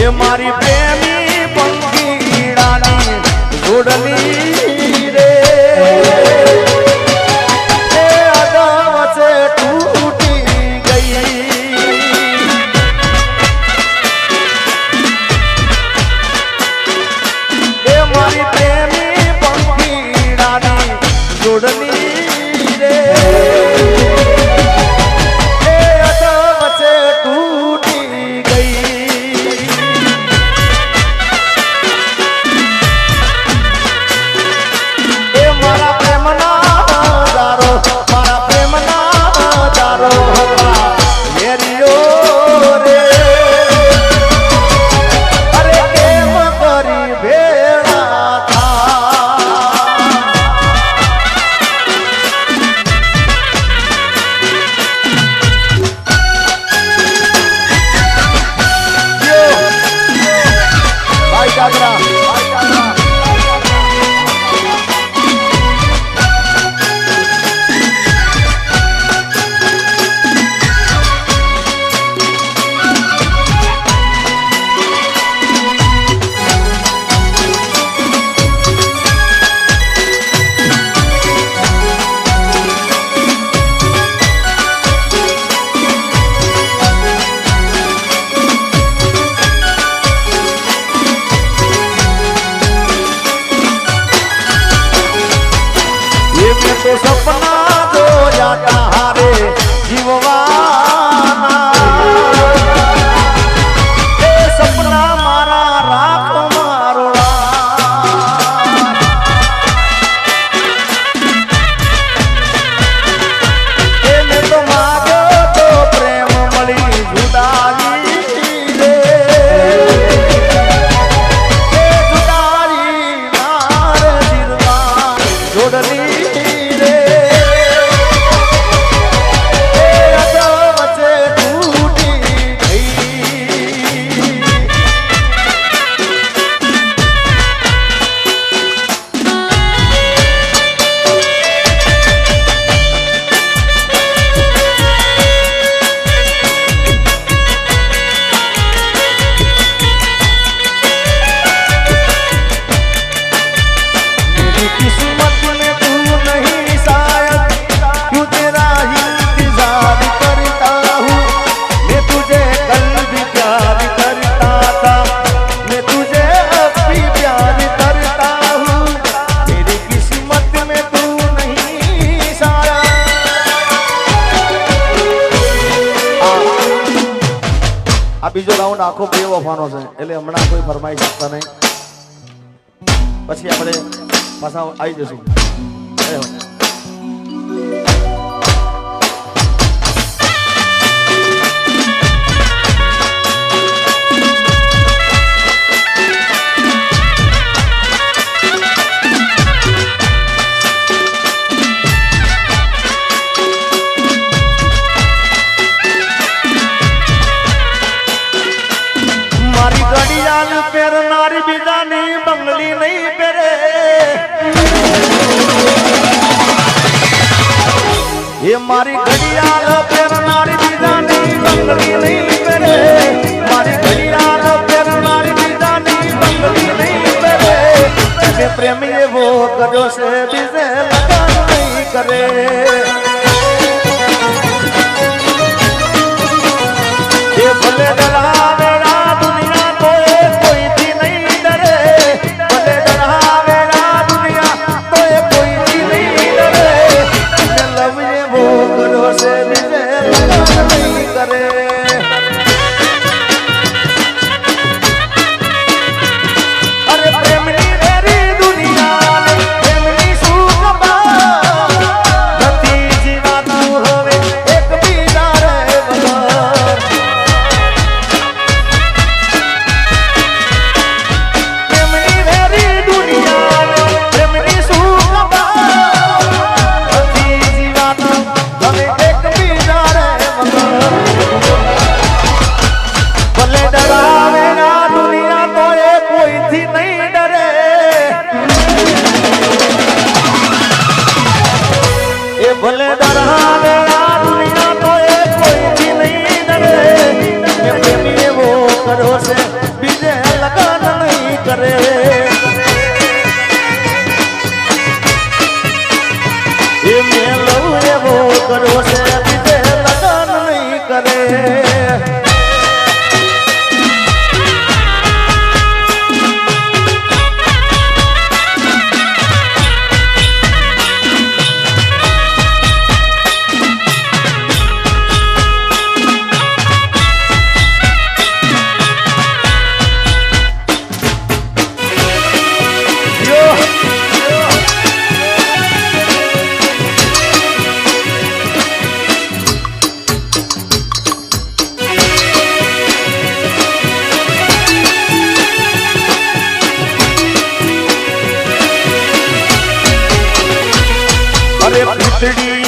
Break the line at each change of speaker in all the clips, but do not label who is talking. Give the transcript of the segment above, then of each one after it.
ये मारी प्रेमी पंखीड़ानी जोड़नी रे ये अदाव से टूटी गई ये मारी प्रेमी पंखीड़ानी जोड़नी रे ये अदाव से टूटी गई तो सपना जो जाता हारे जीववाना ए सपना मारा राख मारोड़ा ए मैं तो मांगो तो प्रेम मली जुदाई रे ए जुदाई नार दिलमा जोड़नी बीजो राउंड आखो बेवफानो छे એટલે હમણાં કોઈ ફરમાઈ શકતા નહીં પછી આપણે પાછા આવી જશું पेरनारी बिदानी बंगली नहीं पेरे ये मारी घड़ियाल पेरनारी बिदानी बंगली नहीं पेरे मारी घड़ियाल पेरनारी बिदानी बंगली नहीं पेरे ऐसे प्रेम ये वो करो से बिजे लगा नहीं करे ये भले डरावे અરે પીતળી કરી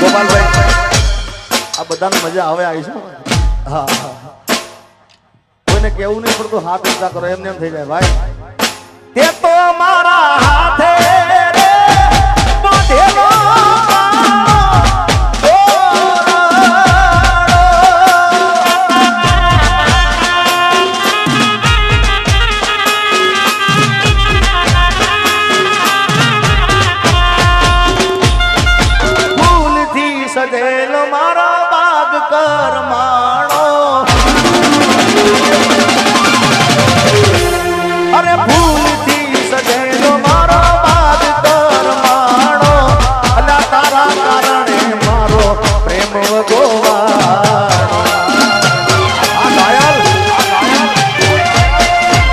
ગોપાલભાઈ આ બધાને મજા આવે આવી છે હા કોઈને કેવું નહીં પડતું હાથ ઊંચા કરો એમને એમ થઈ જાય ભાઈ તે તો મારા હાથે રે બાંધેલો સજેલો મારો બાગ કરમાણો અરે ભૂલથી સજેલો મારો બાગ કરમાણો અલા તારા કારણે મારો પ્રેમ ગોવાણો આ ઘાયલ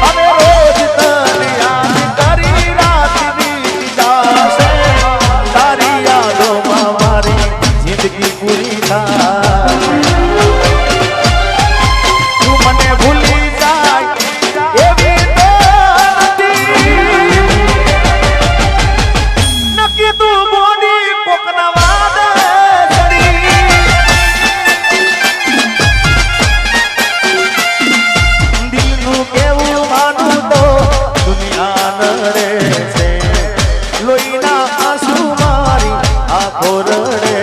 અમે રોજ તને યાદ કરી રાત વીતી જાશે તારી યાદોમાં મારી જિંદગી પૂરી થાય તું મને ભૂલી જાય એવી તો નથી નક્કી તું બોલી કોકના વાદે ચડી દિલનું કેવું માનું તો દુનિયા નડે છે લોહીના આંસુ મારી આંખો રડે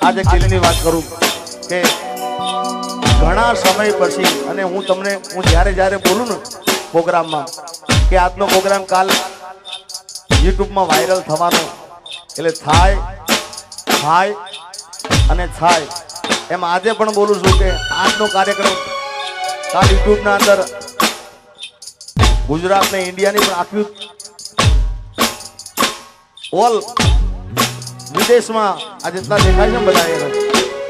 આજે દિલની વાત કરું કે ઘણા સમય પછી અને હું જ્યારે બોલું ને પ્રોગ્રામમાં કે આજનો પ્રોગ્રામ કાલ યુટ્યુબમાં વાયરલ થવાનો એટલે થાય એમ આજે પણ બોલું છું કે આજનો કાર્યક્રમ કાલ યુટ્યુબના અંદર ગુજરાત ને ઇન્ડિયાની પણ આખી ઓલ વિદેશમાં આ જેટલા દેખાય છે બધા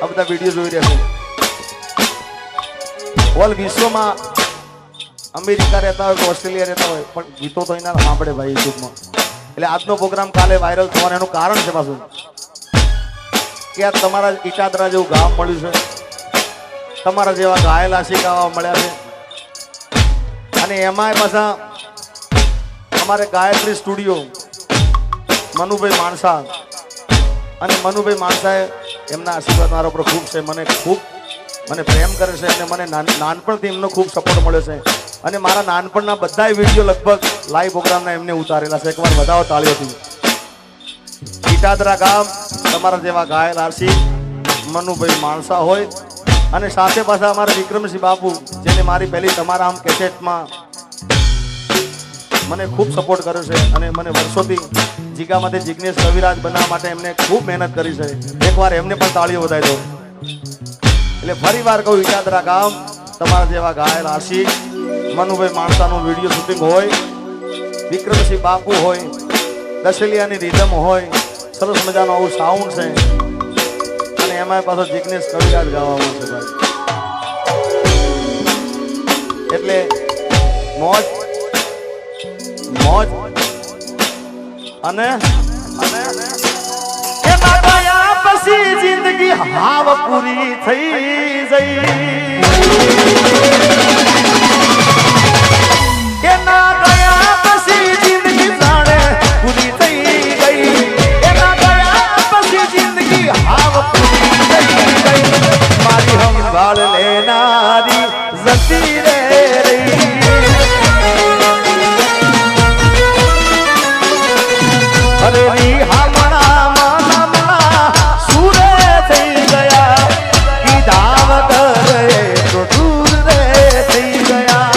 આ બધા વિડીયો જોઈ રહ્યા છે ઓલ વિશ્વમાં અમેરિકા રહેતા હોય કે ઓસ્ટ્રેલિયા રહેતા હોય પણ ગીતો તો એના સાંભળે ભાઈ યુટ્યુબમાં. એટલે આજનો પ્રોગ્રામ કાલે વાયરલ થવાનું એનું કારણ છે પાછું કે આ તમારા ઈટાદરા જેવું ગામ મળ્યું છે, તમારા જેવા ગાયેલા શીખાવા મળ્યા છે. અને એમાંય પાછા અમારે ગાયત્રી સ્ટુડિયો મનુભાઈ માણસા, અને મનુભાઈ માણસાએ એમના આશીર્વાદ મારા ઉપર ખૂબ છે. મને પ્રેમ કરે છે અને મને નાનપણથી એમનો ખૂબ સપોર્ટ મળ્યો છે. અને મારા નાનપણના બધા વિડીયો લગભગ લાઈવ પ્રોગ્રામના એમને ઉતારેલા છે. એકવાર વધાવો તાળીઓથી. ઈટાદરા ગામ તમારા જેવા ગાયેલ આરસી મનુભાઈ માણસા હોય, અને સાથે પાછા અમારા વિક્રમસિંહ બાપુ જેને મારી પહેલી તમારા આમ કેસેટમાં મને ખૂબ સપોર્ટ કર્યો છે અને મને વર્ષોથી જીગામાંથી જિગ્નેશ કવિરાજ બનાવવા માટે એમને ખૂબ મહેનત કરી છે. એકવાર એમને પણ તાળીઓ વધાવી દો. એટલે ફરી વાર કહું, ઈટાદરા ગામ તમારા જેવા ગાયેલ આશિક મનુભાઈ માણસાનું વિડીયો શૂટિંગ હોય, વિક્રમસિંહ બાપુ હોય, દશેલિયાની રીધમ હોય, સરસ મજાનું આવું સાઉન્ડ છે. અને એમાં પાછો જિગ્નેશ કવિરાજ ગાવામાં છે ભાઈ. એટલે મોજ અને એમાં ગયા પછી જિંદગી હાવ પૂરી થઈ જઈ. એના ગયા પછી જિંદગી જાણે પૂરી થઈ ગઈ. એના ગયા પછી જિંદગી હાવ પૂરી થઈ ગઈ. મારી સંભાળ લેનારી જતી રે રહી. અરે હમણા મનમણા સુરે થઈ ગયા, કીધાવ કરે તો દૂર રે થઈ ગયા.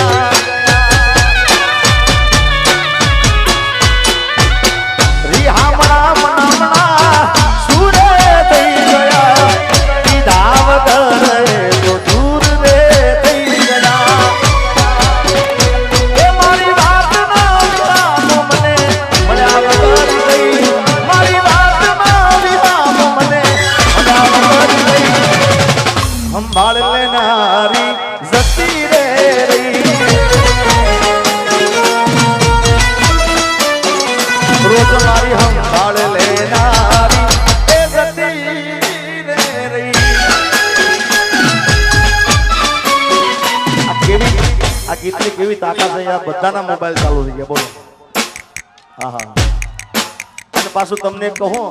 હમણા મનમણા સુરે થઈ ગયા, કીધાવ કરે તો દૂર રે થઈ ગયા. એ મારી વાત ના મને મળ્યા વગર સંભાળ લેનારી જતી રે રહી. રોજ મારી સંભાળ લેનારી એ જતી રે રહી. આ ગીતની કેવી તાકાત છે યાર, બધાના મોબાઈલ ચાલુ થઈ ગયા. બોલો. હા. અને પાછું તમને કહું,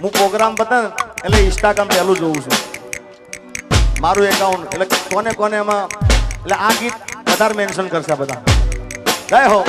હું પ્રોગ્રામ બતા એટલે ઇન્સ્ટાગ્રામ પહેલું જોઉં છું, મારું એકાઉન્ટ. એટલે કોને એમાં એટલે આ ગીત વધારે મેન્શન કરશે બધા. જય હો.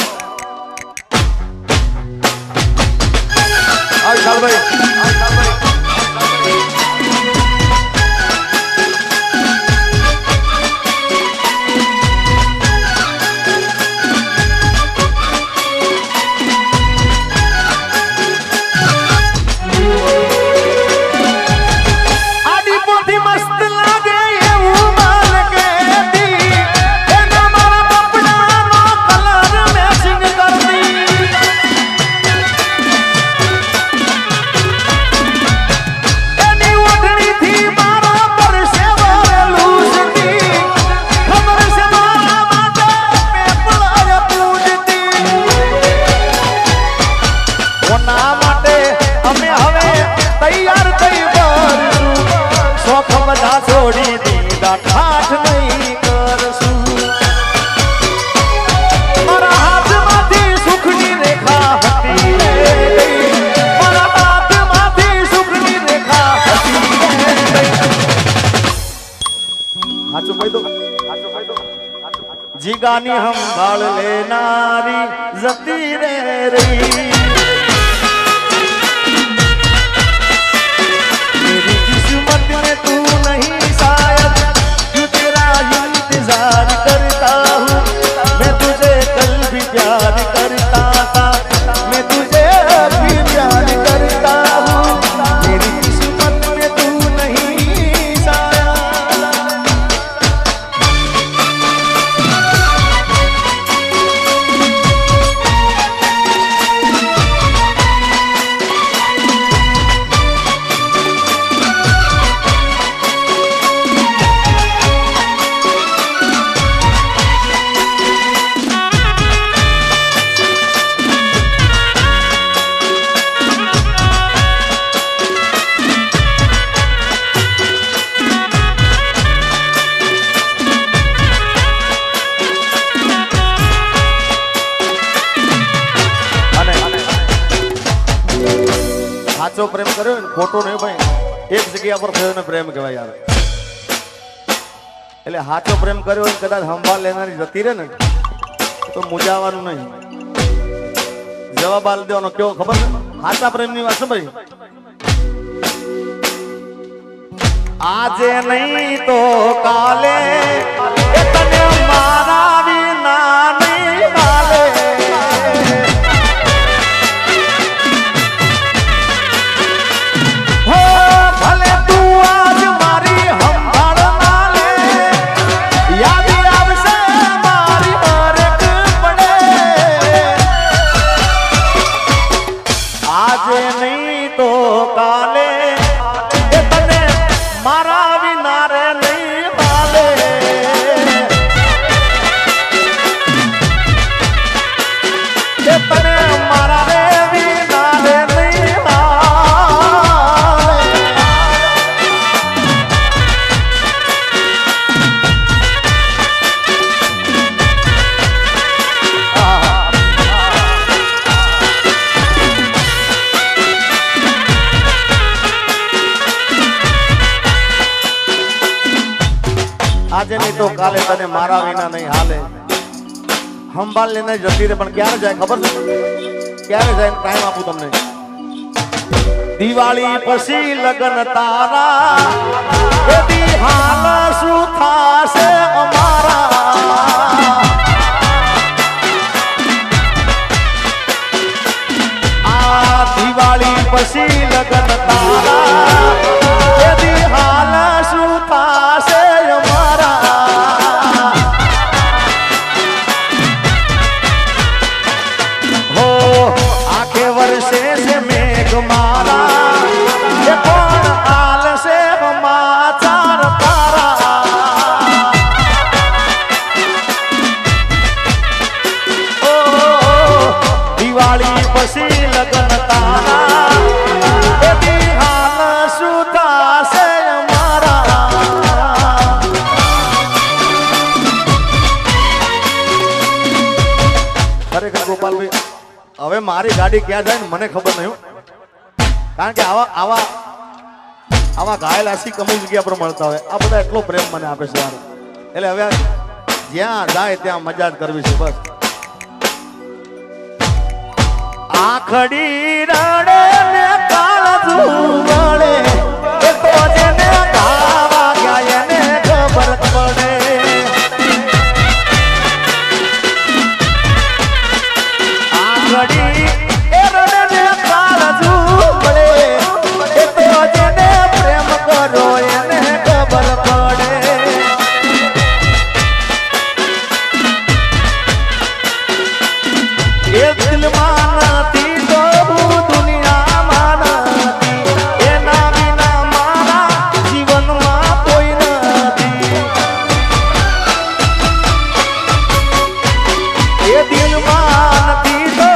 છોડી દીધા ઠાઠ નહીં કરશું. મારા હાથમાંથી સુખની રેખા હતી, મારા હાથમાંથી સુખની રેખા હતી. સાચું કહી દો. જીગાની સંભાળ લેનારી જતી રે રહી. तू नहीं शायद क्यों तेरा इंतजार करता हूँ मैं तुझे कल भी प्यार करता था मैं तुझे भी प्यार करता हूँ मेरी किस्मत में तू नहीं शायद. हाचो प्रेम कर्यो खोटो नहीं भाई एक जग्या पर थयो ने प्रेम कहेवाय यार એટલે હાચો પ્રેમ કર્યો હોય કદાચ સંભાળ લેનારી જતી રહે ને તો મુજાવાનું નહીં જવાબ આલ દેવાનો કેવો ખબર છે હાચા પ્રેમની વાત છે ભાઈ આજે નહીં તો કાલે એ તને મારા વિના નહીં હાલે હો ભલે તું આજ મારી સંભાળ ના લે યાદ આવશે મારી હરેક પડે આજે નહીં તો કાલે મારા વિના રે નહીં હાલે એ તને મારા રે વિના રે નહીં હાલે આજે નહીં તો કાલે તને મારા વિના નહીં હાલે સંભાળ લેને જતી રે પણ ક્યારે જાય ખબર છે ક્યારે જાય ટાઈમ આપું તમને દિવાળી પછી લગન તારા એદી હાલ શું થાશે અમારા આ દિવાળી પછી લગન તારા એદી હાલ શું થાશે હવે મારી ગાડી ક્યાં જાય ને મને ખબર નહીં કારણ કે આવા આવા આવા ઘાયલ આશી કમી જગ્યા પર મળતા હોય આ બધા એટલો પ્રેમ મને આપે છે યાર એટલે હવે જ્યાં જાય ત્યાં મજા જ કરવી છે બસ આખડી રડે ને કાળજુ વળે એ તો જેને ગાવા ગયા એને ખબર પડે આખડી એ રડે ને કાળજુ વળે એ તો જેને પ્રેમ કરો એને ખબર પડે એ દિલમાં નથી તો દુનિયામાં નથી એના વિના મારા જીવનમાં કોઈ નથી એ દિલમાં નથી તો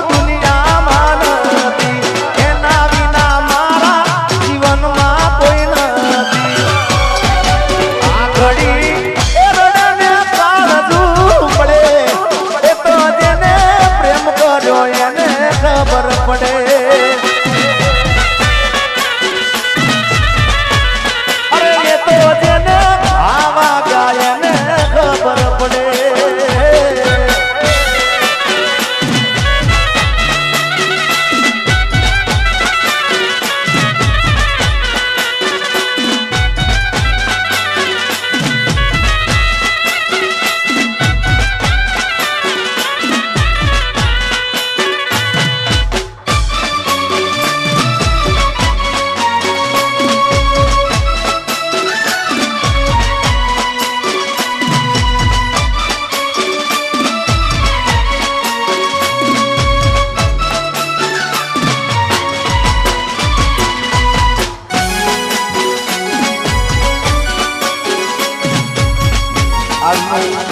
દુનિયામાં નથી એના વિના મારા જીવનમાં કોઈ નથી આ ઘડી એ રડને કાળજુ પડે એ તો જેને પ્રેમ કર્યો એને ખબર પડે અરે એ તો જેને આવા ગાય એને ખબર પડે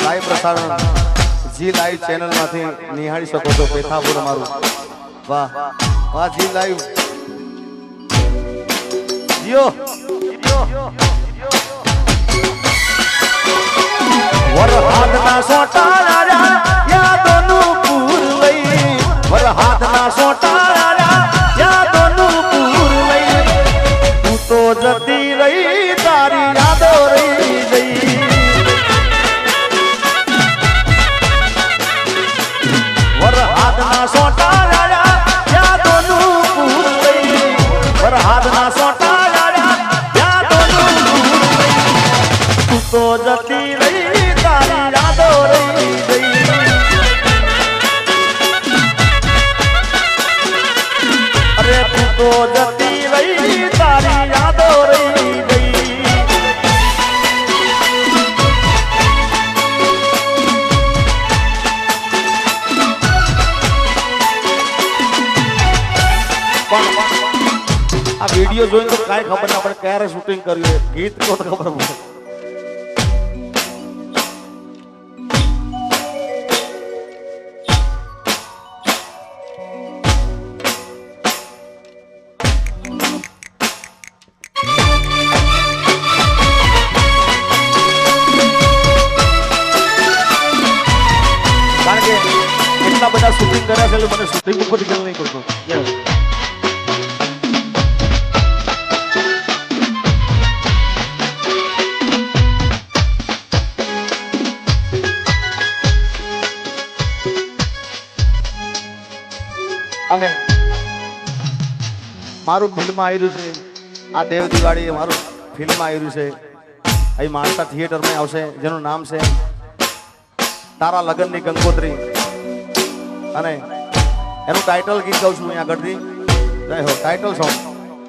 લાઈવ પ્રસારણ જી લાઈવ ચેનલ માંથી નિહાળી શકો છો પેથાપુર અમારું વાહ વાહ જી લાઈવ જીઓ વરહાદના સોટાળા યાદોનું પૂર લઈ વરહાદના સોટાળા યાદોનું પૂર જતી રહી તારી યાદો રહી ગઈ વરહાદના સોટા લાયા યાદોનું પૂર લઈ વરહાદના સોટા લાયા યાદોનું પૂર લઈ તું તો જતી રહી તારી યાદો રહી ગઈ અરે તું તો જતી રહી તારી યાદો રહી ગઈ આ વિડિયો જોઈને તો કાંઈ ખબર ના પડે ક્યારે શૂટિંગ કર્યું ગીત તો ખબર પડે કારણ કે એટલા બધા શૂટિંગ કર્યા છે મને શૂટિંગ ઉપર ખ્યાલ નહીં પડતો અને મારું ફિલ્મમાં આવ્યું છે આ દેવ દિવાળી મારું ફિલ્મમાં આવ્યું છે અહીં માણસા થિયેટરમાં આવશે જેનું નામ છે તારા લગ્નની કંકોત્રી અને એનું ટાઇટલ ગીત ગાઉં છું અહીંયા આગળથી જય હો ટાઇટલ સોંગ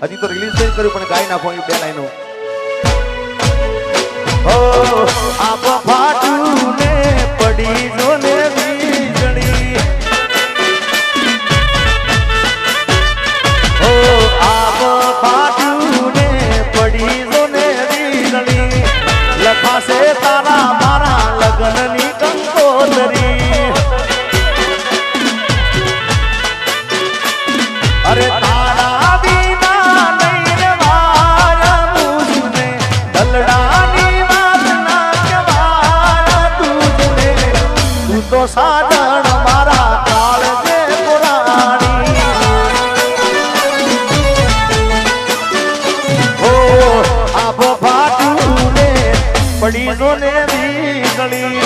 હજી તો રિલીઝ નહીં કર્યું પણ ગાઈ નાખો એ બે લાઈનો હો આપ ફાટું ને પડી જો ને વીજળી લખાશે તારા મારા લગ્નની કંકોત્રી અરે તારા વિના નહીં રેવાય મુજને દલડાની વાત ના કહેવાય તુજને તું તો સાજણ મારા કાળજે પુરાણી હો આપ પડી જો ને વીજળી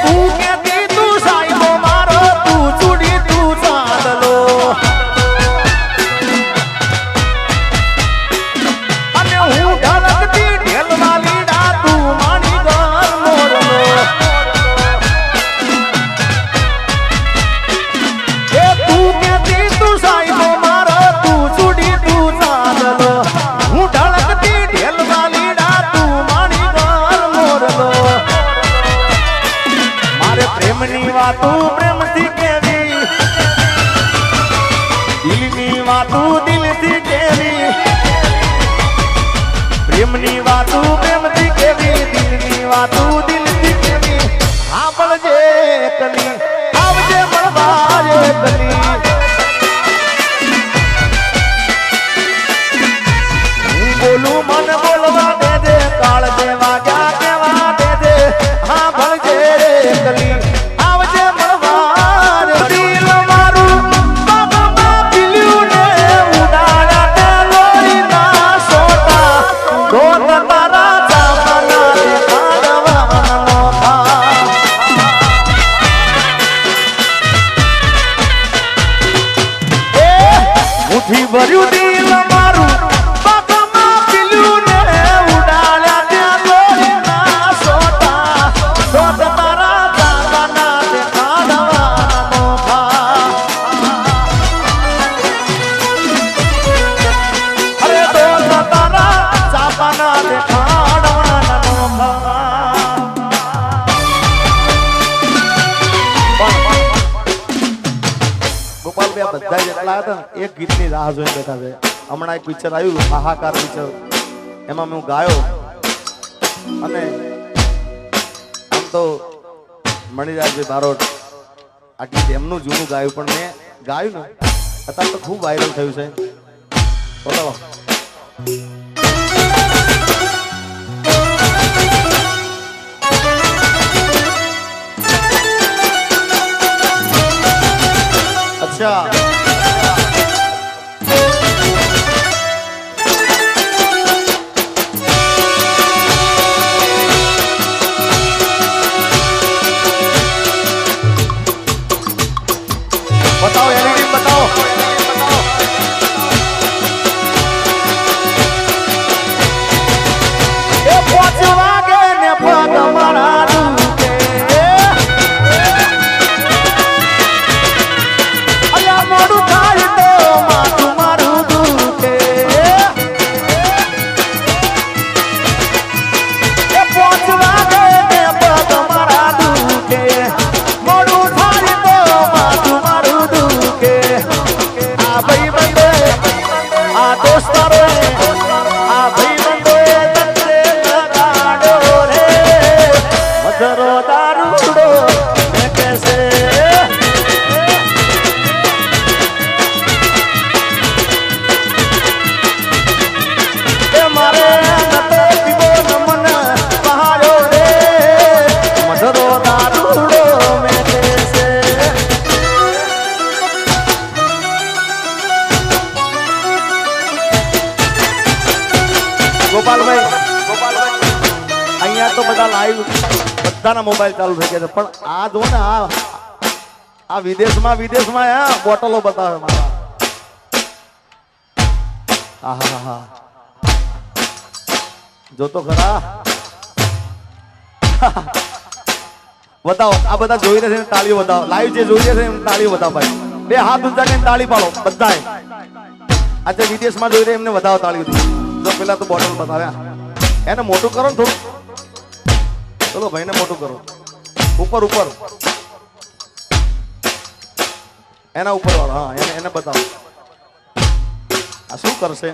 તું કેતી તું સાહેબો મારો તું ચૂડી તું ચાંદલો પ્રેમની વાતું પ્રેમથી કેવી દિલની વાતું દિલથી કેવી પ્રેમની વાતું પ્રેમથી કેવી દિલની વાતું દિલથી કેવી સાંભળજે કલી આવજે મળવા કલી હું બોલું મન બોલવા દેજે કાળ દેવા ક્યાં કેવા દેજે સાંભળજે કલી ભર્યું દિલ મારું બાકમાં પીલ્યું ને ઉડાડ્યા ત્યાં લોહીના સોટા દોત તારા દાદાના દેખાડવાના નોખા અરે દોત તારા ચાપાના દેખાડવાના નોખા ગોપાલભાઈ બધા જેટલા હતા એક ગીતની રાહ જોઈને બેઠા છે હમણાં એક પિક્ચર આવ્યું હાહાકાર પિક્ચર એમાં હું ગાયો અને આમ તો મણિરાજભાઈ બારોટ આ ગીત એમનું જૂનું ગાયું પણ મેં ગાયું ને અત્યારે તો ખૂબ વાયરલ થયું છે બોલો અચ્છા बताओ एलईडी बताओ ए पोचवा के ने पग मारा के अया मोडू थाई तो माथू मारू दुके ए पोचवा के ने पग मारा दुके मोडू थाई तो माथू मारू दुके आ भाई बंदे आ दोस्तारो आ भाई बंदे तंदे लगाड़ो रे मधुरो दारूड़ो मैं कैसे ए मारे नतो पीवो नमन पहाड़ो रे मधुरो दारूड़ो मैं कैसे ગોપાલભાઈ અહીંયા તો બધા લાઈવ બધાના મોબાઈલ ચાલુ થઈ ગયા છે પણ આ જો ને આ વિદેશમાં આ બોટલો બતાવે મારા આહા જો તો ખરા બતાવો આ બધા જોઈ રહ્યા છે તાળીઓ બતાવો લાઈવ જે જોઈ રહ્યા છે એમ તાળીઓ બતાવો ભાઈ બે હાથ ઊંચા કરીને તાળી પાડો બધાએ આજે વિદેશમાં જોઈ રહ્યા એમને બતાવો તાળીઓ જો પેલા તો બોટલ બતાવ્યા એને મોટું કરો ને થોડું ચલો ભાઈને મોટું કરો ઉપર એના ઉપર વાળો હા એને બતાવો આ શું કરશે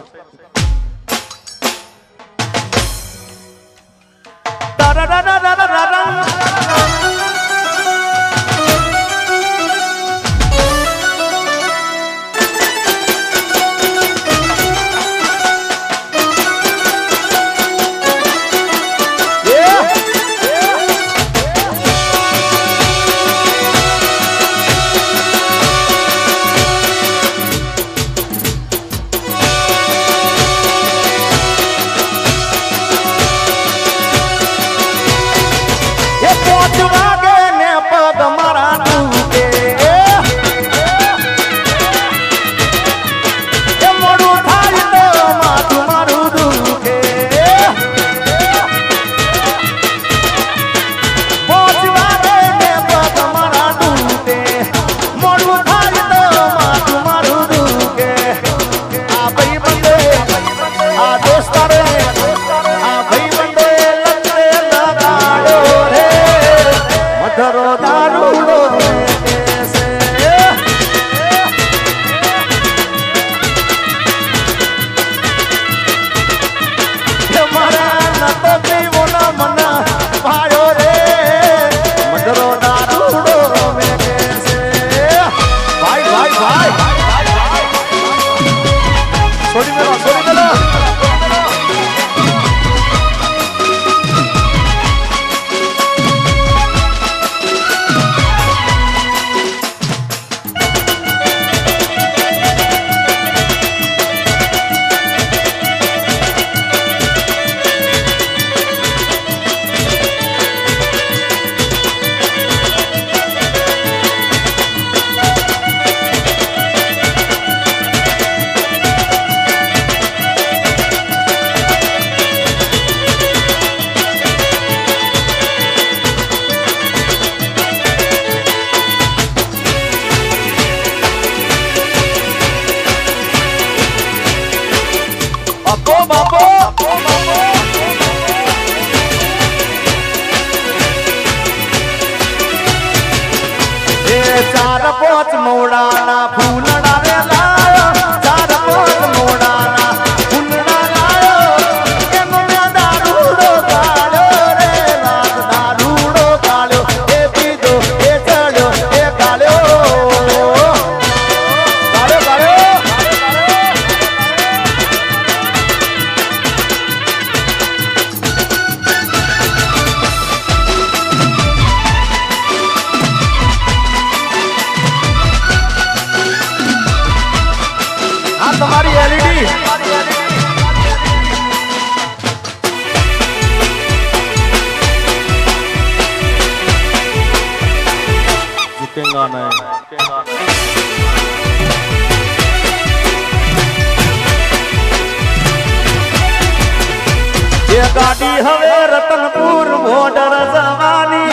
चार पोच मोड़ाना फूलड़ा रे लायो चार पोच मोड़ाना फूलड़ा लायो के मुने दारूड़ो गालो रे रात दारूड़ो गालो ए पीदो ए चढ़ो ए गालो તમારી એલઈડી झुकेगा नहीं ये गाड़ी हवे रतनपुर बॉर्डर जवानी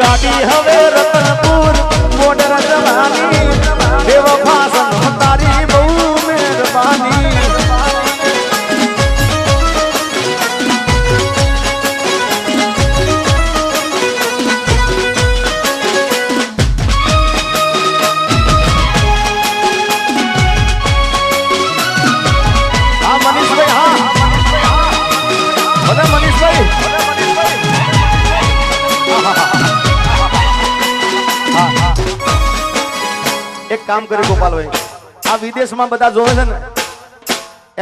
गाड़ी हवे रतनपुर बॉर्डर जवानी बेवफा सनम तारी बहु मेहरबानी एक काम करे गोपाल भाई आ विदेश में बता जोवे छे ने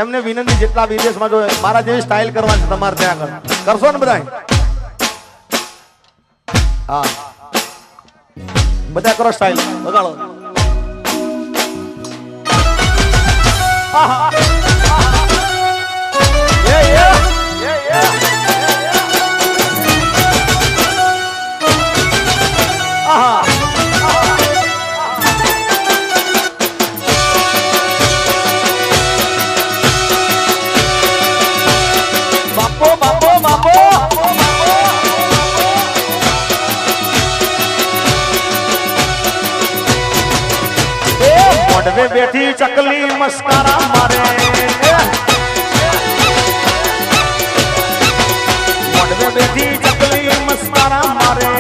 एमने विनंती जेटला विदेश में जो मारा जेवी स्टाइल करवानी छे तमारे ત્યાં करशो ने बधाई हां बधा करो स्टाइल बगाड़ो आहा ये आहा मोडवे बैठी चकली मस्कारा मारे मोडवे बैठी चकली मस्कारा मारे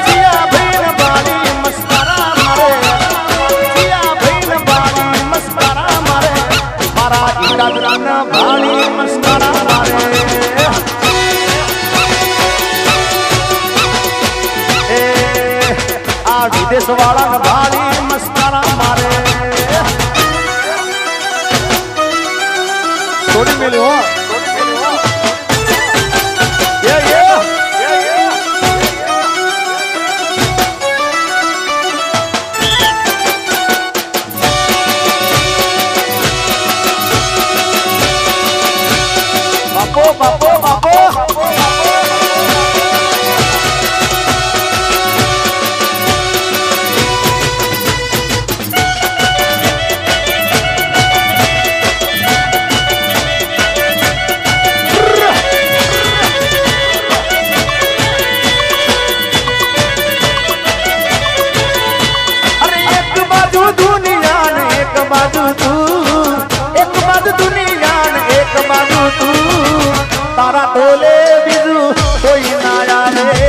जिया भैन बाली मस्कारा मारे जिया भैन बाली मस्कारा मारे मारा इलाग्रान बाली मस्कारा मारे विदेश वाला भाली मस्कारा मारे थोड़ी मिली हो ये बापो बापो बापो तारा टोले बिजू कोई ना आवे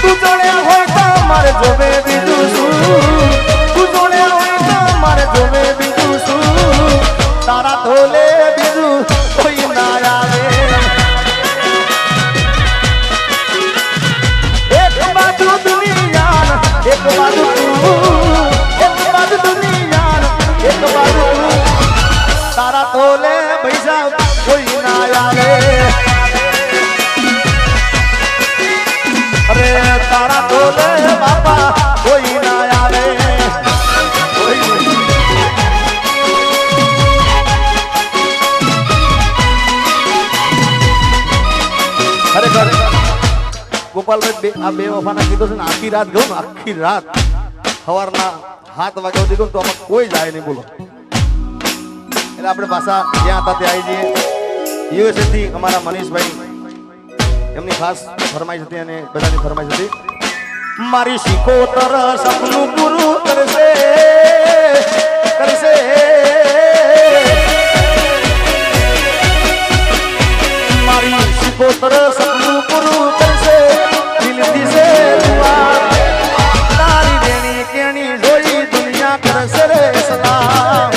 तू जोड़े होय तो मारे जोबे बिजू तू जोड़े होय तो मारे जोबे बिजू तारा टोले बिजू कोई ना आवे एक बाजू दुनिया एक बाजू तू एक बाजू दुनिया एक बाजू तारा तोले पैसा कोई ना आवे अरे तारा तोले बापा कोई ना आवे अरे घर गोपाल भाई आ बेवफाना कीधो छे ने आखी रात गयो ने आखी रात सवाરના 7 વાગ્યા સુધી ગયો તો આમાં કોઈ જાય નહીં બોલો એટલે આપણે પાછા જ્યાં હતા ત્યાં આવી જઈએ યુએસએ થી અમારા મનીષભાઈ એમની ખાસ ફરમાઈશ હતી અને બધાની ફરમાઈશ હતી મારી શિકોતર સપનું પૂરું કરશે કરશે મારી શિકોતર સપનું પૂરું કરશે દિલથી સે દુઆ તારી દેણી કેણી જોઈ દુનિયા કરશે રે સલામ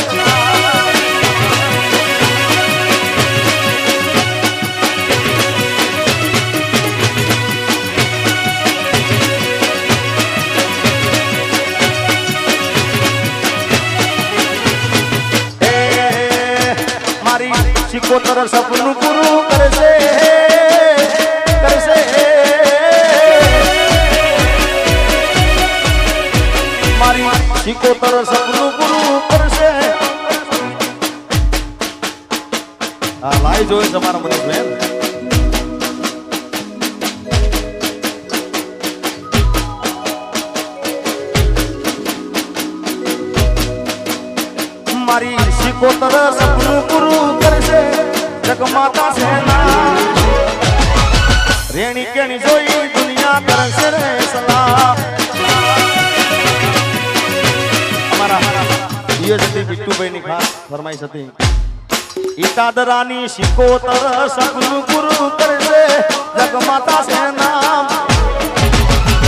શિકોતર સપનું પૂરું કરશે કરશે મારી શિકોતર સપનું પૂરું કરશે આ લાઈ જોઈ તમારા મનીષબેન મારી શિકોતર સપનું પૂરું કરશે જગમાતા સેના રેણી કેણી જોઈ દુનિયા કરશે રે સલામ અમારા યજતી બિટ્ટુભાઈ ની ખાસ ફરમાઈશ હતી ઈટાદરાની શિકોતર સપનું પૂરું કરશે જગમાતા સેના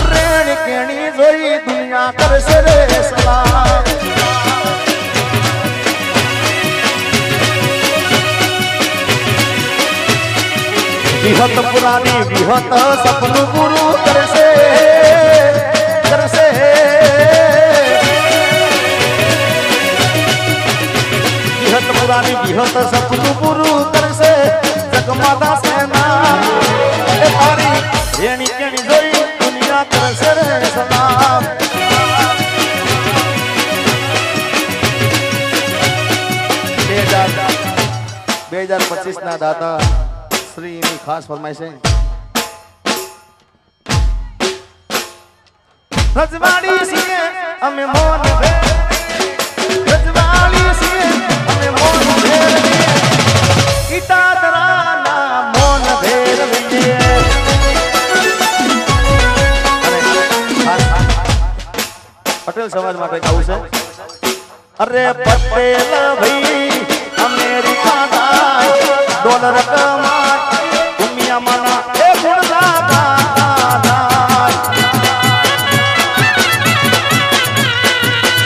રેણી કેણી જોઈ દુનિયા કરશે રે સલામ વિહત પુરાની વિહત સપનું પૂરું કરશે કરશે વિહત પુરાની વિહત સપનું પૂરું કરશે જગમાતા સેના એ તારી રેણી કેણી જોઈ દુનિયા કરશે રે સલામ 2025 ના દાતા શ્રી ની ખાસ ફરમાઈશ છે રજવાડી છીએ અમે મોન ભેર રજવાડી છીએ અમે મોન ભેર ઈટાદરાના મોન ભેર વિજે પટેલ સમાજ માટે કહું છે અરે પટેલ ભાઈ અમેરિકા ડોલર કમા દુનિયા માના એ ગુણલા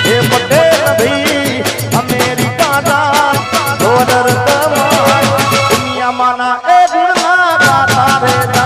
એ પટેલ ભાઈ અમેરિકા ડોલર કમા દુનિયા માના એ ગુણલા રે